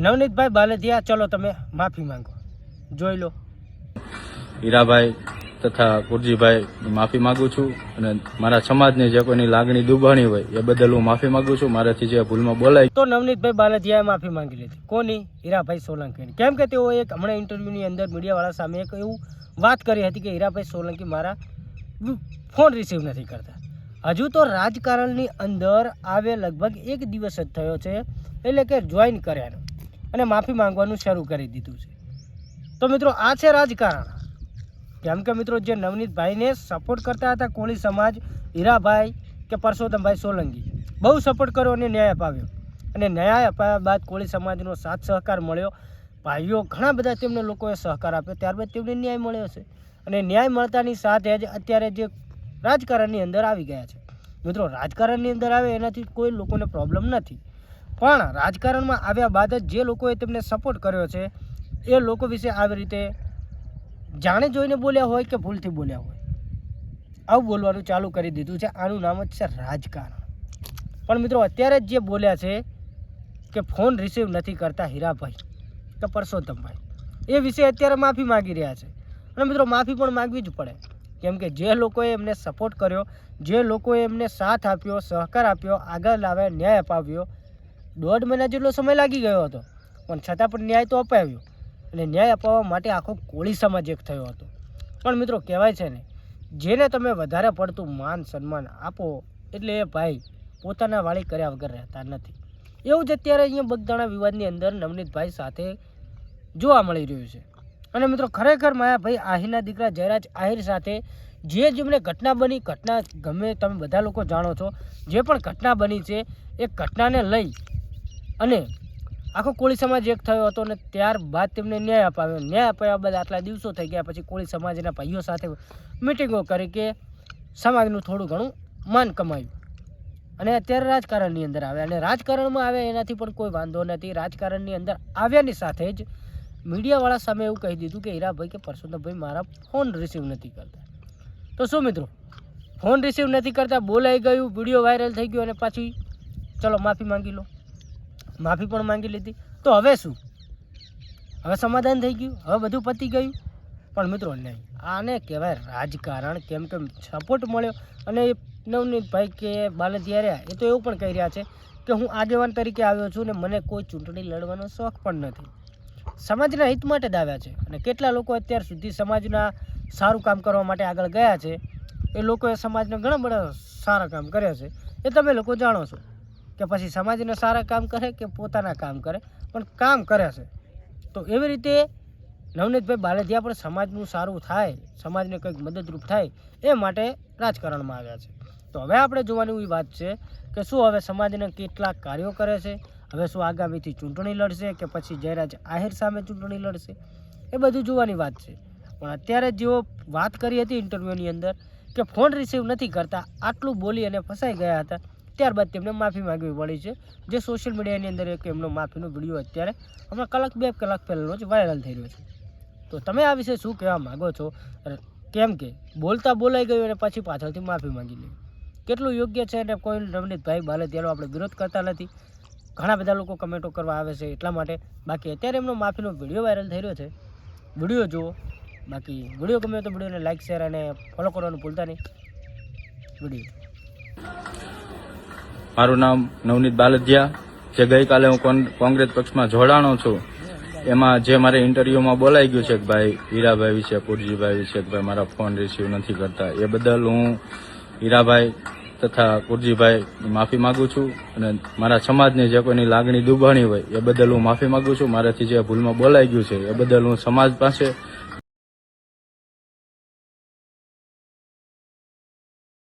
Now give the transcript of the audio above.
નવનીતભાઈ બાલદિયા, ચલો તમે માફી માંગો, જોઈ લો. હીરાભાઈ તથા કુરજીભાઈ માફી માંગુ છું અને મારા સમાજની જે કોઈની લાગણી દુભાણી હોય એ બદલ હું માફી માંગુ છું. મારાથી જે ભૂલમાં બોલાય. તો નવનીતભાઈ બાલદિયાએ માફી માંગી લીધી. કોની? હીરાભાઈ સોલંકી. કેમ કે તેઓ એક હમણાં ઇન્ટરવ્યુની અંદર મીડિયાવાળા સામે એક એવું વાત કરી હતી કે હીરાભાઈ સોલંકી મારા ફોન રિસીવ નથી કરતા. હજુ તો રાજકારણની અંદર આવે લગભગ 1 દિવસ જ થયો છે, એટલે કે જોઈન કર્યાનો અને માફી માંગવાનું શરૂ કરી દીધું છે. તો મિત્રો આ છે રાજકારણ. કેમ કે મિત્રો જે નવનીતભાઈને સપોર્ટ કરતા હતા કોળી સમાજ, હીરાભાઈ કે પરસોત્તમભાઈ સોલંકી, બહુ સપોર્ટ કર્યો અને ન્યાય અપાવ્યો. અને ન્યાય અપાવ્યા બાદ કોળી સમાજનો સાથ સહકાર મળ્યો. ભાઈઓ ઘણા બધા તેમને લોકોએ સહકાર આપ્યો, ત્યારબાદ તેમને ન્યાય મળ્યો છે. અને ન્યાય મળતાની સાથે જ અત્યારે જે રાજકારણની અંદર આવી ગયા છે. મિત્રો રાજકારણની અંદર આવે એનાથી કોઈ લોકોને પ્રોબ્લેમ નથી, પણ રાજકારણમાં આવ્યા બાદ જ જે લોકોએ તેમને સપોર્ટ કર્યો છે એ લોકો વિશે આવી રીતે જાણે જોઈને બોલ્યા હોય કે ભૂલથી બોલ્યા હોય, આવું બોલવાનું ચાલુ કરી દીધું છે. આનું નામ જ છે રાજકારણ. પણ મિત્રો અત્યારે જ જે બોલ્યા છે કે ફોન રિસીવ નથી કરતા હીરાભાઈ કે પરસોત્તમભાઈ, એ વિશે અત્યારે માફી માગી રહ્યા છે. અને મિત્રો માફી પણ માગવી જ પડે, કેમ કે જે લોકોએ એમને સપોર્ટ કર્યો, જે લોકોએ એમને સાથ આપ્યો, સહકાર આપ્યો, આગળ લાવ્યા, ન્યાય અપાવ્યો, 1.5 મહિના જેટલો સમય લાગી ગયો હતો, પણ છતાં પણ ન્યાય તો અપાવ્યો. અને ન્યાય અપાવવા માટે આખો કોળી સમાજ એક થયો હતો. પણ મિત્રો કહેવાય છે ને, જેને તમે વધારે પડતું માન સન્માન આપો એટલે એ ભાઈ પોતાના વાળી કર્યા વગર રહેતા નથી. એવું જ અત્યારે અહીંયા બગદાણા વિવાદની અંદર નવનીતભાઈ સાથે જોવા મળી રહ્યું છે. અને મિત્રો ખરેખર માયાભાઈ આહિરના દીકરા જયરાજ આહિર સાથે જેમને ઘટના બની, ઘટના ગમે તમે બધા લોકો જાણો છો, જે પણ ઘટના બની છે એ ઘટનાને લઈ અને આખો કોળી સમાજ એક થયો હતો. અને ત્યારબાદ તેમને ન્યાય અપાવ્યો. ન્યાય અપાવ્યા બાદ આટલા દિવસો થઈ ગયા પછી કોળી સમાજના ભાઈઓ સાથે મિટિંગો કરી કે સમાજનું થોડું ઘણું માન કમાયું. અને અત્યારે રાજકારણની અંદર આવ્યા. અને રાજકારણમાં આવ્યા એનાથી પણ કોઈ વાંધો નથી. રાજકારણની અંદર આવ્યાની સાથે જ મીડિયાવાળા સામે એવું કહી દીધું કે હીરાભાઈ કે પરસોત્તમભાઈ મારા ફોન રિસીવ નથી કરતા. તો શું મિત્રો, ફોન રિસીવ નથી કરતા, બોલાઈ ગયું, વિડીયો વાયરલ થઈ ગયો અને પાછી ચલો માફી માંગી લો. માફી પણ માંગી લીધી. તો હવે શું? હવે સમાધાન થઈ ગયું, હવે બધું પતી ગયું. પણ મિત્રો નહીં, આને કહેવાય રાજકારણ. કેમ કે સપોર્ટ મળ્યો. અને નવનીતભાઈ કે બાલદિયા રહ્યા એ તો એવું પણ કહી રહ્યા છે કે હું આગેવાન તરીકે આવ્યો છું ને મને કોઈ ચૂંટણી લડવાનો શોખ પણ નથી. સમાજના હિત માટે જ આવ્યા છે. અને કેટલા લોકો અત્યાર સુધી સમાજના સારું કામ કરવા માટે આગળ ગયા છે, એ લોકોએ સમાજના ઘણા બધા સારા કામ કર્યા છે, એ તમે લોકો જાણો છો. કે પછી સમાજને સારા કામ કરે કે પોતાના કામ કરે, પણ કામ કરે છે. તો એવી રીતે નવનીતભાઈ બાલદિયા પણ સમાજનું સારું થાય, સમાજને કંઈક મદદરૂપ થાય એ માટે રાજકારણમાં આવ્યા છે. તો હવે આપણે જોવાની એવી વાત છે કે શું હવે સમાજને કેટલા કાર્યો કરે છે, હવે શું આગામીથી ચૂંટણી લડશે કે પછી જયરાજ આહિર સામે ચૂંટણી લડશે, એ બધું જોવાની વાત છે. પણ અત્યારે જેઓ વાત કરી હતી ઇન્ટરવ્યૂની અંદર કે ફોન રિસીવ નથી કરતા, આટલું બોલી અને ફસાઈ ગયા હતા, ત્યારબાદ તેમને માફી માંગવી પડી છે. જે સોશિયલ મીડિયાની અંદર એક એમનો માફીનો વિડીયો અત્યારે હમણાં 2 કલાક પહેલાંનો જ વાયરલ થઈ રહ્યો છે. તો તમે આ વિશે શું કહેવા માગો છો? કેમ કે બોલાઈ ગયું અને પછી પાછળથી માફી માંગી લે, કેટલું યોગ્ય છે? અને કોઈ નવનીતભાઈ બાલદિયાનો આપણે વિરોધ કરતા નથી, ઘણા બધા લોકો કમેન્ટો કરવા આવે છે એટલા માટે. બાકી અત્યારે એમનો માફીનો વિડીયો વાયરલ થઈ રહ્યો છે, વિડીયો જુઓ. બાકી વિડીયો ગમે તો વિડીયોને લાઇક, શેર અને ફોલો કરવાનું ભૂલતા નહીં. વિડીયો. મારું નામ નવનીત બાલદિયા. જે ગઈકાલે હું કોંગ્રેસ પક્ષમાં જોડાણો છું, એમાં જે મારે ઇન્ટરવ્યુમાં બોલાઈ ગયું છે કે ભાઈ હીરાભાઈ વિશે, કુરજીભાઈ વિશે કે ભાઈ મારા ફોન રિસીવ નથી કરતા, એ બદલ હું હીરાભાઈ તથા કુરજીભાઈ માફી માંગુ છું. અને મારા સમાજની જે કોઈની લાગણી દુભાણી હોય એ બદલ હું માફી માંગુ છું. મારાથી જે ભૂલમાં બોલાઈ ગયું છે એ બદલ હું સમાજ પાસે